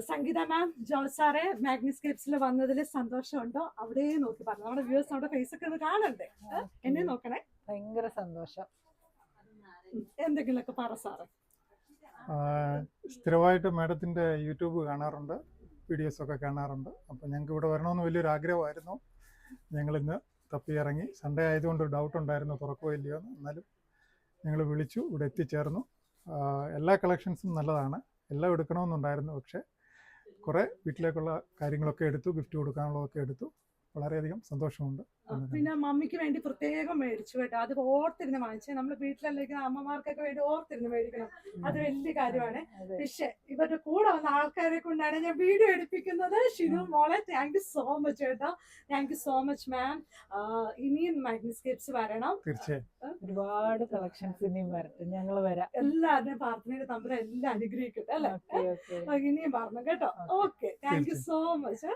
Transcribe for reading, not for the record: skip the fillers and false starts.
സംഗീത മാം, ജോൾ സാറെ മാഗ്നിസ്കേപ്സിൽ വന്നതിൽ സന്തോഷമുണ്ടോ? അവിടെ നോക്കി പറഞ്ഞു. നമ്മുടെ വ്യൂവേഴ്സ് നമ്മുടെ ഫേസ് ഒക്കെ ഒന്ന് കാണണ്ടേ? എന്നെ നോക്കണേ. ഭയങ്കര സന്തോഷം. എന്തെങ്കിലുമൊക്കെ പറ സാറേ. സ്ഥിരമായിട്ട് മാഡത്തിൻ്റെ യൂട്യൂബ് കാണാറുണ്ട്, വീഡിയോസൊക്കെ കാണാറുണ്ട്. അപ്പോൾ ഞങ്ങൾക്ക് ഇവിടെ വരണമെന്ന് വലിയൊരു ആഗ്രഹമായിരുന്നു. ഞങ്ങളിന്ന് തപ്പിയിറങ്ങി. സൺഡേ ആയതുകൊണ്ട് ഡൗട്ട് ഉണ്ടായിരുന്നു തുറക്കുമോ ഇല്ലയോ എന്ന്. എന്നാലും ഞങ്ങൾ വിളിച്ചു, ഇവിടെ എത്തിച്ചേർന്നു. എല്ലാ കളക്ഷൻസും നല്ലതാണ്, എല്ലാം എടുക്കണമെന്നുണ്ടായിരുന്നു. പക്ഷേ കുറേ വീട്ടിലേക്കുള്ള കാര്യങ്ങളൊക്കെ എടുത്തു, ഗിഫ്റ്റ് കൊടുക്കാനുള്ളതൊക്കെ എടുത്തു. വളരെയധികം സന്തോഷമുണ്ട്. പിന്നെ മമ്മിക്ക് വേണ്ടി പ്രത്യേകം മേടിച്ചു കേട്ടോ. അത് ഓർത്തിരുന്ന് വാങ്ങിച്ചേ. നമ്മൾ വീട്ടിലല്ലെങ്കിൽ അമ്മമാർക്കൊക്കെ വേണ്ടി ഓർത്തിരുന്ന് മേടിക്കണം. അത് വലിയ കാര്യമാണ്. പക്ഷെ ഇവരുടെ കൂടെ വന്ന ആൾക്കാരെ കൊണ്ടാണ് ഞാൻ വീഡിയോ എടുപ്പിക്കുന്നത്. ഷിനു മോളെ, താങ്ക് യു സോ മച്ച് കേട്ടോ. Thank you so much ma'am. ഇനിയും മാഗ്നിസ്കേപ്സ് വരണം. തീർച്ചയായും ഒരുപാട് കളക്ഷൻസ് ഇനിയും വരട്ടെ, ഞങ്ങൾ വരാം. എല്ലാവരുടെയും പ്രാർത്ഥനയുടെ തമ്മിൽ എല്ലാം അനുഗ്രഹിക്കട്ടെ അല്ലെ. ഇനിയും പറഞ്ഞു കേട്ടോ. Okay, thank you so much.